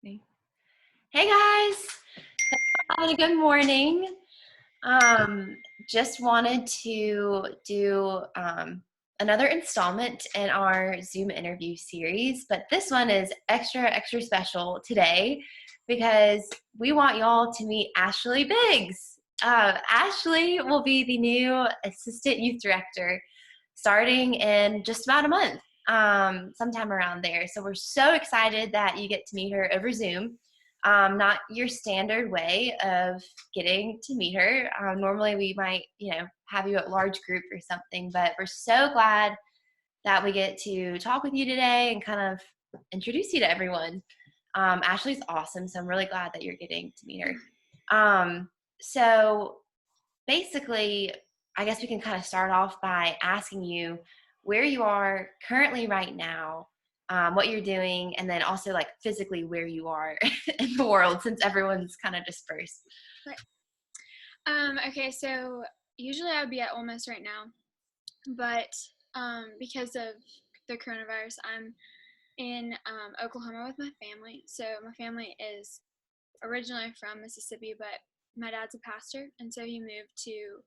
Hey guys, good morning. Um, just wanted to do another installment in our Zoom interview series, but this one is extra special today because we want y'all to meet Ashley Biggs. Ashley will be the new Assistant Youth Director starting in just about a month, sometime around there. So we're so excited that you get to meet her over Zoom. Not your standard way of getting to meet her. Normally we might, have you at large group or something, but we're so glad that we get to talk with you today and kind of introduce you to everyone. Ashley's awesome, so I'm really glad that you're getting to meet her. So basically, I guess we can kind of start off by asking you where you are currently right now, what you're doing, and then also like physically where you are in the world since everyone's kind of dispersed. Right. Okay, so usually I would be at Ole Miss right now, but because of the coronavirus, I'm in Oklahoma with my family. So my family is originally from Mississippi, but my dad's a pastor, and so he moved to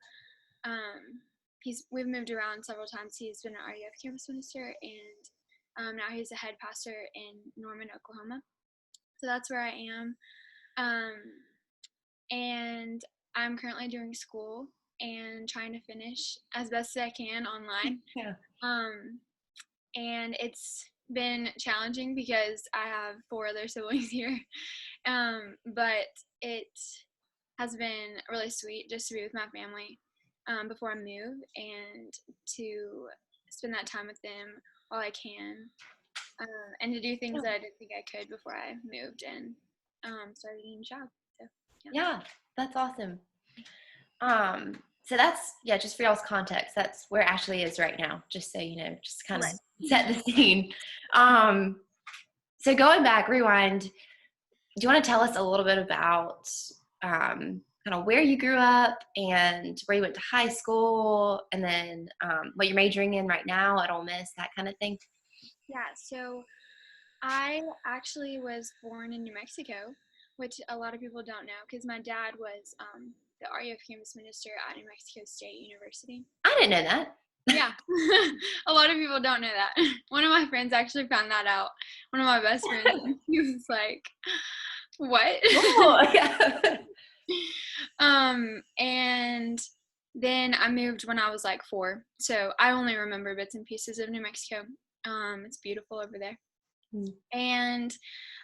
we've moved around several times. He's been an RUF campus minister, and now he's a head pastor in Norman, Oklahoma. So that's where I am. And I'm currently doing school and trying to finish as best as I can online. Yeah. And it's been challenging because I have 4 other siblings here. But it has been really sweet just to be with my family before I move and to spend that time with them while I can, and to do things that I didn't think I could before I moved and started a new job. So, Yeah, that's awesome. So that's, just for y'all's context, that's where Ashley is right now, just so you know, just kind of set the scene. So going back, rewind, do you want to tell us a little bit about kind of where you grew up and where you went to high school, and then what you're majoring in right now at Ole Miss, that kind of thing? Yeah, so I actually was born in New Mexico, which a lot of people don't know because my dad was the RUF campus minister at New Mexico State University. I didn't know that. Yeah, a lot of people don't know that. One of my friends actually found that out. One of my best friends, and he was like, "What?" Oh, yeah. And then I moved when I was like 4, so I only remember bits and pieces of New Mexico. It's beautiful over there. And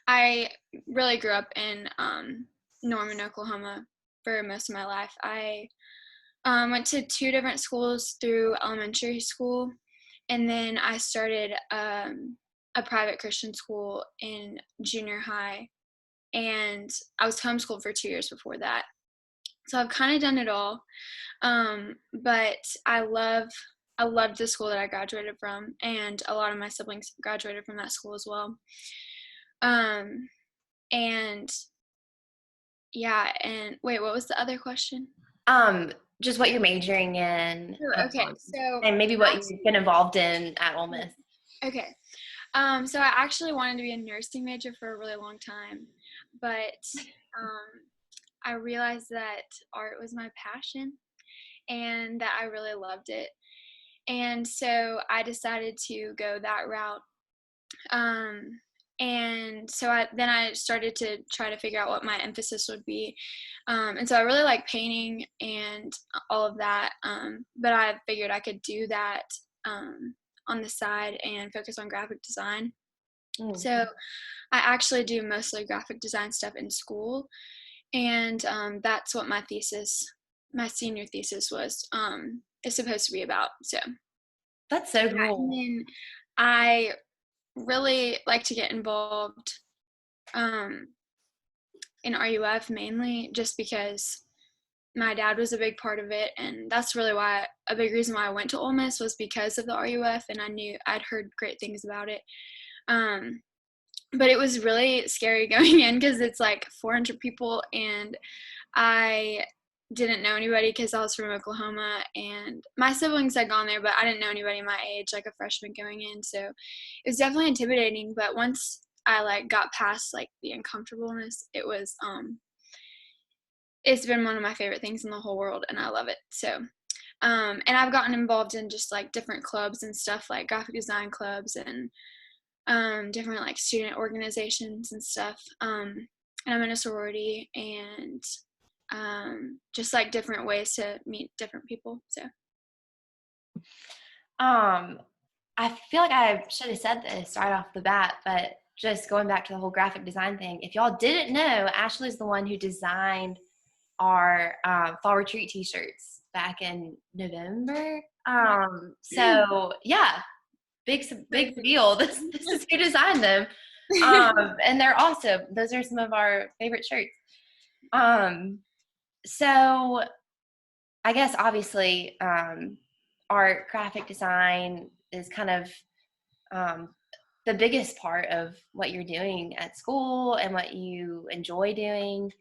I really grew up in Norman, Oklahoma for most of my life. I went to 2 different schools through elementary school, and then I started a private Christian school in junior high, and I was homeschooled for 2 years before that. So I've kind of done it all, but I loved the school that I graduated from, and a lot of my siblings graduated from that school as well. And yeah, and wait, what was the other question? Just what you're majoring in, Okay, so and maybe what you've been involved in at Ole Miss. Okay, so I actually wanted to be a nursing major for a really long time, but I realized that art was my passion and that I really loved it. And so I decided to go that route. And so I started to try to figure out what my emphasis would be. And so I really like painting and all of that. But I figured I could do that on the side and focus on graphic design. So I actually do mostly graphic design stuff in school. And that's what my senior thesis was, is supposed to be about. So That's so cool. And then I really like to get involved in RUF mainly just because my dad was a big part of it, and that's really a big reason why I went to Ole Miss was because of the RUF, and I'd heard great things about it. But it was really scary going in because it's like 400 people, and I didn't know anybody because I was from Oklahoma, and my siblings had gone there, but I didn't know anybody my age, like a freshman going in. So it was definitely intimidating. But once I like got past like the uncomfortableness, it's been one of my favorite things in the whole world, and I love it. So and I've gotten involved in just like different clubs and stuff, like graphic design clubs and different like student organizations and stuff. And I'm in a sorority, and just like different ways to meet different people. So I feel like I should have said this right off the bat, but just going back to the whole graphic design thing, if y'all didn't know, Ashley's the one who designed our fall retreat t-shirts back in November. So yeah, big deal. This is who designed them. And they're awesome. Those are some of our favorite shirts. So I guess obviously art, graphic design is kind of the biggest part of what you're doing at school and what you enjoy doing.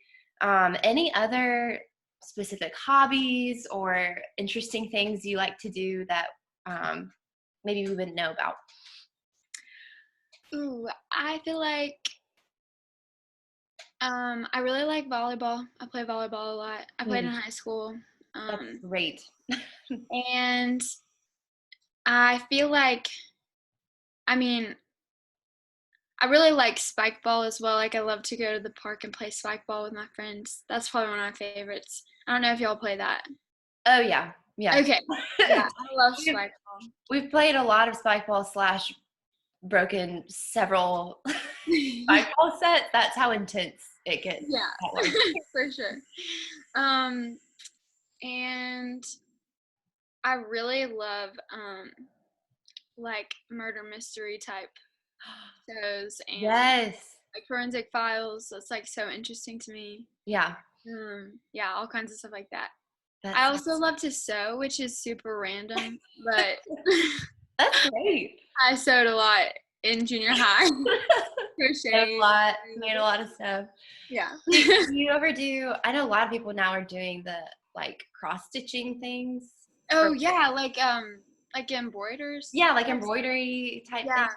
Any other specific hobbies or interesting things you like to do that maybe we wouldn't know about? ooh, I feel like I really like volleyball. I play volleyball a lot. I played in high school. That's great. And I feel like, I mean, I really like spike ball as well. Like I love to go to the park and play spike ball with my friends. That's probably one of my favorites. I don't know if y'all play that. Oh yeah. Okay. Yeah, I love spike ball. We've played a lot of spike ball / broken several spike ball sets. That's how intense it gets. Yeah, for sure. And I really love like murder mystery type shows and Yes. like forensic files. That's like so interesting to me. Yeah. Yeah, all kinds of stuff like that. That's I also love to sew, which is super random, but that's great. I sewed a lot in junior high. Crocheting. Made a lot of stuff. Yeah. Do you ever do, I know a lot of people now are doing the like cross stitching things. Oh yeah, like embroiders. Yeah, like embroidery type things. Have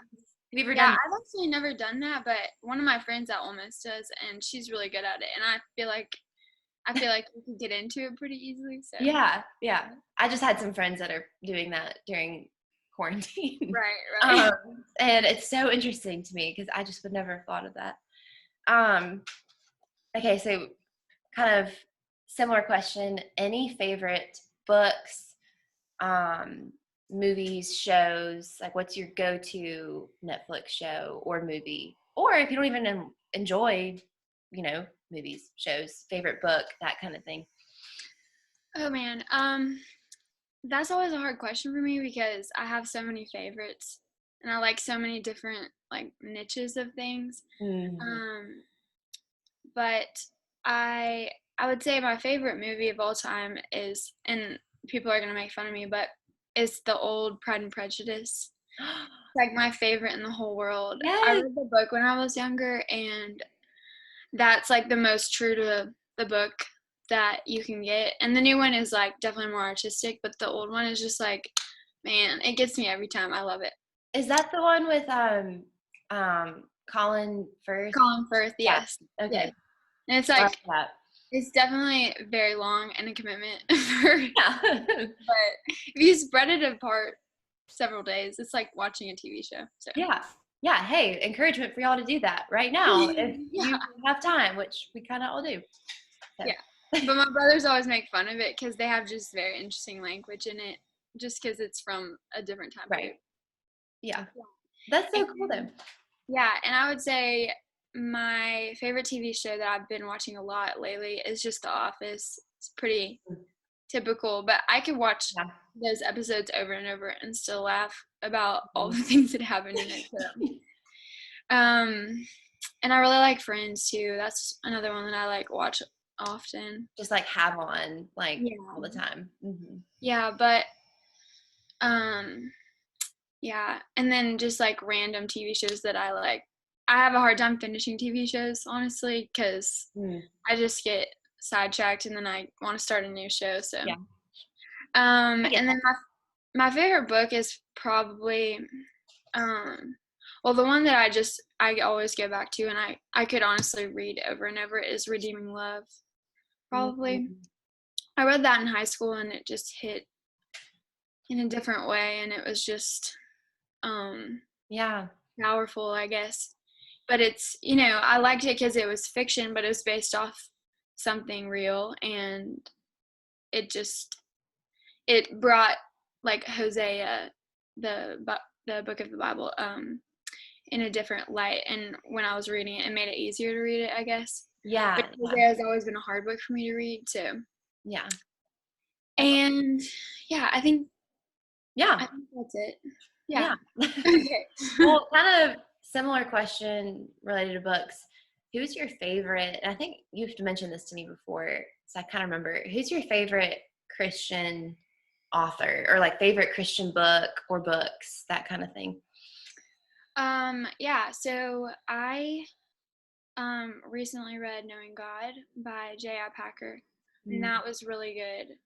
you ever Yeah, done I've actually never done that, but one of my friends at Ole Miss does, and she's really good at it. And I feel like you can get into it pretty easily. So Yeah. I just had some friends that are doing that during quarantine. Right. And it's so interesting to me because I just would never have thought of that. Okay, so kind of similar question. Any favorite books, movies, shows? Like, what's your go-to Netflix show or movie? Or if you don't even enjoy, movies, shows, favorite book, that kind of thing. Oh man, that's always a hard question for me because I have so many favorites and I like so many different like niches of things. Mm-hmm. But I would say my favorite movie of all time is, and people are gonna make fun of me, but it's the old Pride and Prejudice. Like my favorite in the whole world. Yes. I read the book when I was younger, and that's like the most true to the book that you can get. And the new one is like definitely more artistic, but the old one is just like, man, it gets me every time. I love it. Is that the one with Colin Firth? Colin Firth, yes. Yeah. Okay. Yes. And it's like it's definitely very long and a commitment but if you spread it apart several days, it's like watching a TV show. So yeah. Hey, encouragement for y'all to do that right now if you have time, which we kind of all do. So. Yeah, but my brothers always make fun of it because they have just very interesting language in it, just because it's from a different time period. Yeah, that's so cool though. Yeah, and I would say my favorite TV show that I've been watching a lot lately is just The Office. It's pretty typical, but I could watch those episodes over and over and still laugh about all the things that happen in it. So. And I really like Friends too. That's another one that I like watch often. Just like have on like all the time. Mm-hmm. Yeah, but yeah, and then just like random TV shows that I like. I have a hard time finishing TV shows, honestly, because I just get sidetracked and then I want to start a new show. So, and then my favorite book is probably, Well, the one that I always go back to, and I could honestly read over and over, is Redeeming Love. Probably. Mm-hmm. I read that in high school, and it just hit in a different way, and it was just Yeah. powerful, I guess. But it's, I liked it because it was fiction, but it was based off something real, and it brought like Hosea, the book of the Bible, in a different light. And when I was reading it, it made it easier to read it, I guess. But Yeah. Hosea has always been a hard book for me to read, so. Yeah. And yeah, I think Yeah. that's it. Yeah. Yeah. Okay. Well, kind of similar question related to books. Who's your favorite? And I think you've mentioned this to me before, so I kind of remember. Who's your favorite Christian author, or like favorite Christian book or books, that kind of thing? Yeah, so I recently read Knowing God by J.I. Packer, and Mm. that was really good.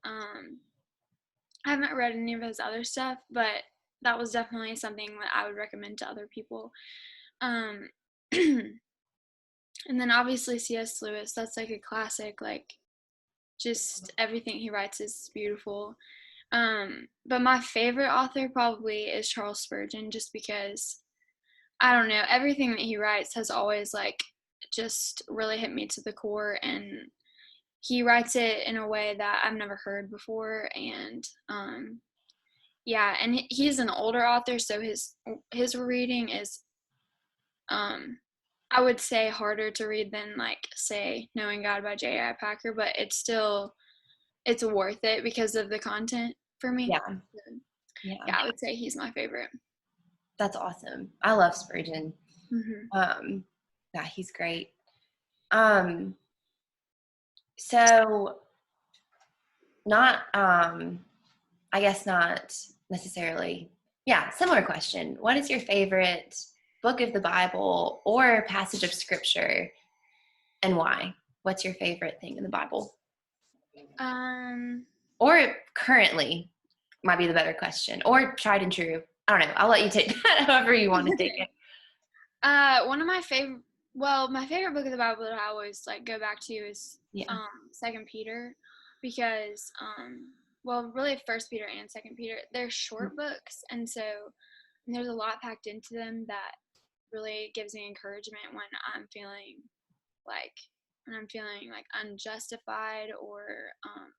I haven't read any of his other stuff, but that was definitely something that I would recommend to other people. Um, and then obviously C.S. Lewis, that's like a classic, like just everything he writes is beautiful. But my favorite author probably is Charles Spurgeon, just because I don't know, everything that he writes has always like just really hit me to the core, and he writes it in a way that I've never heard before. And yeah, and he's an older author, so his reading is I would say harder to read than like say Knowing God by J.I. Packer, but it's worth it because of the content for me. Yeah. Yeah, Yeah. I would say he's my favorite. That's awesome. I love Spurgeon. Mm-hmm. Yeah, he's great. So not, I guess not necessarily. Yeah, similar question. What is your favorite book of the Bible or passage of scripture, and why? What's your favorite thing in the Bible? Um, Or currently might be the better question. Or tried and true. I don't know. I'll let you take that however you want to take it. One of my favorite, well, my favorite book of the Bible that I always like go back to is Yeah. Second Peter, because well, really First Peter and Second Peter, they're short books, and so there's a lot packed into them that really gives me encouragement I'm feeling like when I'm feeling like unjustified, or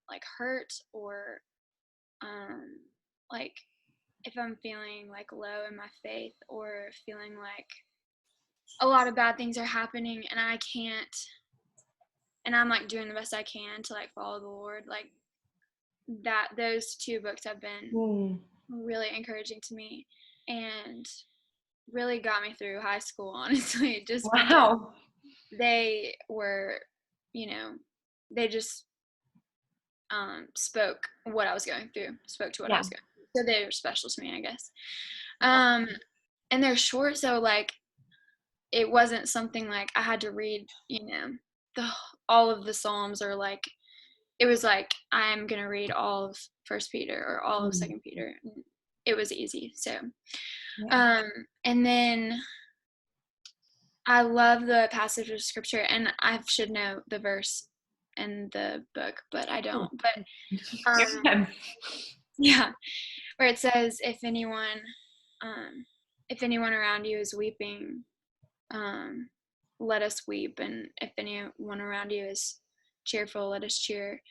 like hurt, or um, like if I'm feeling like low in my faith, or feeling like a lot of bad things are happening and I can't, and I'm like doing the best I can to like follow the Lord. Like that, those two books have been Mm. really encouraging to me and really got me through high school, honestly, just because Wow. they were, they just spoke what I was going through, spoke to what I Yeah. was going through. So they were special to me, I guess. And they're short, so like it wasn't something like I had to read, the all of the Psalms, or like it was like I'm gonna read all of First Peter or all of Mm. Second Peter. It was easy. So, Yeah. and then I love the passage of scripture, and I should know the verse in the book, but I don't. But yeah, where it says, if anyone around you is weeping, um, let us weep, and if anyone around you is cheerful, let us cheer.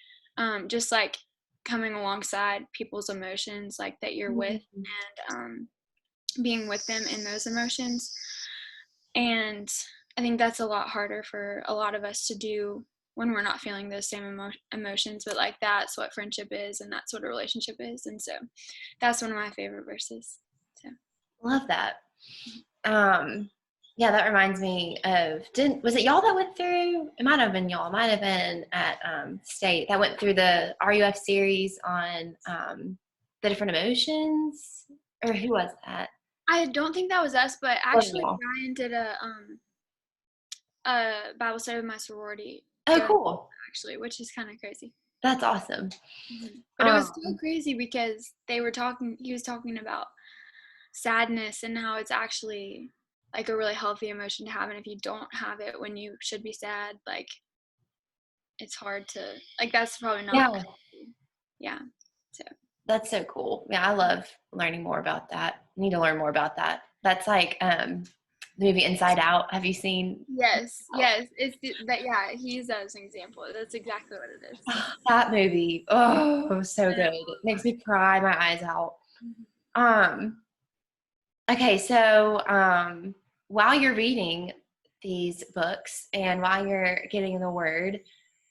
Just like coming alongside people's emotions, like that you're with, Mm. and being with them in those emotions. And I think that's a lot harder for a lot of us to do when we're not feeling those same emotions, but like that's what friendship is, and that's what a relationship is. And so that's one of my favorite verses. So Love that. Yeah, that reminds me of, was it y'all that went through, it might have been y'all, it might have been at State, that went through the RUF series on the different emotions? Or who was that? I don't think that was us, but Wasn't actually y'all. Brian did a Bible study with my sorority Oh, during, cool. actually, which is kind of crazy. That's awesome. But it was so Um, crazy because he was talking about sadness and how it's actually like a really healthy emotion to have, and if you don't have it when you should be sad, like it's hard to, like, that's probably not Yeah. healthy. Yeah. So That's so cool. Yeah, I love learning more about that. I need to learn more about that. That's like the movie Inside Out. Have you seen yes, that, yeah, he's as an example. That's exactly what it is. that movie? Oh, so And, good. It makes me cry my eyes out. mhm. Um, okay, so while you're reading these books and while you're getting the word,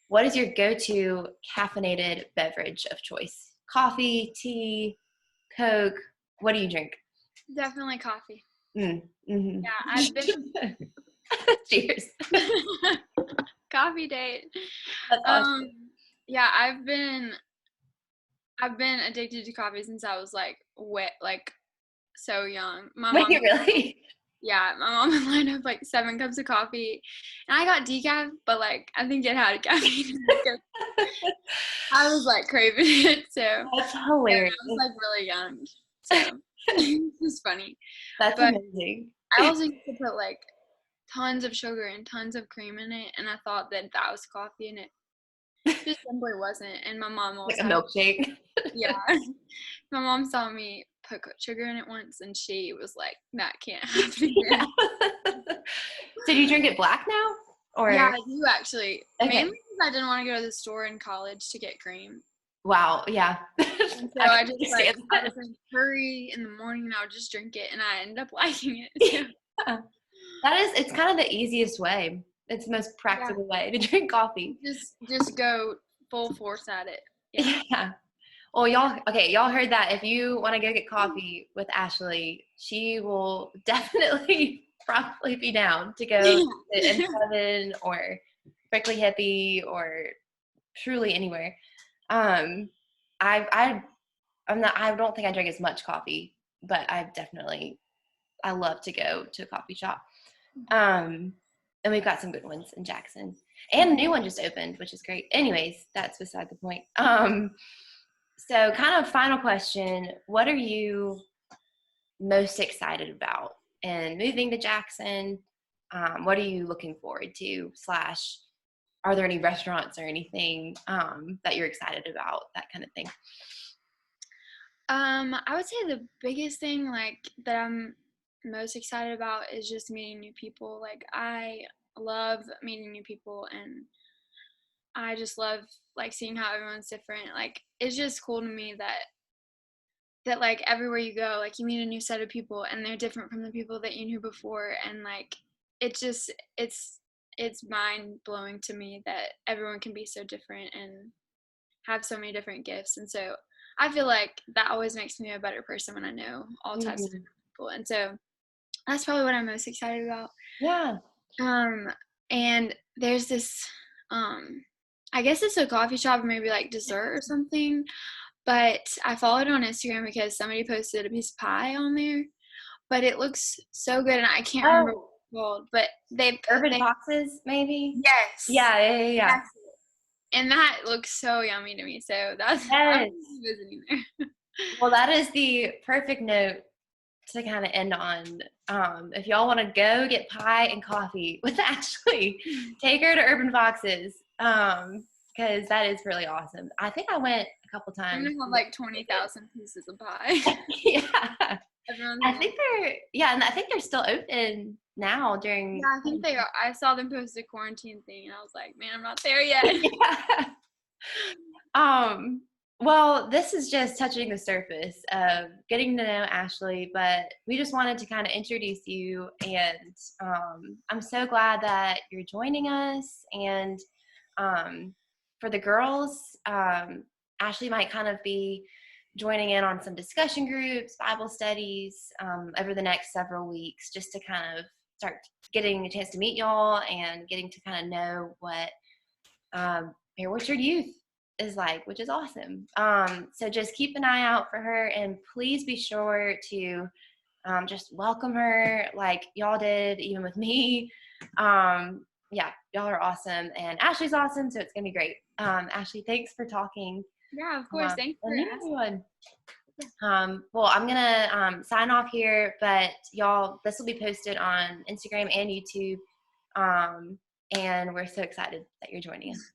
what is your go-to caffeinated beverage of choice? Coffee, tea, Coke? What do you drink? Definitely coffee. Mm-hmm. Yeah, I've been Cheers. coffee date. That's awesome. Um, yeah, I've been addicted to coffee since I was like like so young. Wait, really? Yeah, my mom would line up like 7 cups of coffee, and I got decaf, but like I think it had caffeine because I was like craving it. So yeah, That's I hilarious. was like really young, so it's just funny. That's But amazing. I also used to put like tons of sugar and tons of cream in it, and I thought that that was coffee, and it just simply wasn't. And my mom always Like a had, milkshake. yeah, my mom saw me put sugar in it once, and she was like, "That can't happen again." So do you drink it black now? Yeah, Or I do actually. Mainly okay. because I didn't want to go to the store in college to get cream. Wow, yeah. And so I can I just like, understand I that. would drink curry in the morning and I would just drink it and I ended up liking it. So Yeah. It's kind of the easiest way. It's the most yeah, practical way to drink coffee. just go full force at it. Yeah. Yeah. Well, y'all heard that. If you want to go get coffee with Ashley, she will definitely probably be down to go to M7 or Prickly Hippie or truly anywhere. Um, I don't think I drink as much coffee, but I love to go to a coffee shop. Um, and we've got some good ones in Jackson, and a new one just opened, which is great. Anyways, that's beside the point. So kind of final question, what are you most excited about in moving to Jackson? What are you looking forward to / are there any restaurants or anything that you're excited about, that kind of thing? I would say the biggest thing like that I'm most excited about is just meeting new people. Like I love meeting new people and I just love like seeing how everyone's different. Like it's just cool to me that like everywhere you go, like you meet a new set of people and they're different from the people that you knew before, and like it just it's mind blowing to me that everyone can be so different and have so many different gifts. And so I feel like that always makes me a better person when I know all types of Mhm. different people. And so that's probably what I'm most excited about. Yeah. Um, and there's this, I guess it's a coffee shop or maybe like dessert or something. But I followed on Instagram because somebody posted a piece of pie on there. But it looks so good, and I can't remember what Oh, it's called. But Urban they Foxes, maybe? yes, Yeah. that's it. And that looks so yummy to me. So that's I'm Yes. visiting there. Well, that is the perfect note to kind of end on. If y'all want to go get pie and coffee with Ashley, take her to Urban Foxes, because that is really awesome. I think I went a couple I'm times. gonna have like 20,000 pieces of pie. Yeah. Everyone's I gonna, think and I think they're still open now during. yeah, I think they are. I saw them post a quarantine thing, and I was like, man, I'm not there yet. Yeah. Um, well, this is just touching the surface of getting to know Ashley, but we just wanted to kind of introduce you, and I'm so glad that you're joining us. And for the girls, Ashley might kind of be joining in on some discussion groups, Bible studies over the next several weeks, just to kind of start getting a chance to meet y'all and getting to kind of know what Mayor Orchard Youth is like, which is awesome. So just keep an eye out for her, and please be sure to just welcome her like y'all did, even with me. Yeah, y'all are awesome, and Ashley's awesome, so it's gonna be great. Ashley, thanks for talking Yeah, of course. Thanks for and meeting asking. everyone. Well, I'm gonna sign off here, but y'all, this will be posted on Instagram and YouTube, and we're so excited that you're joining us.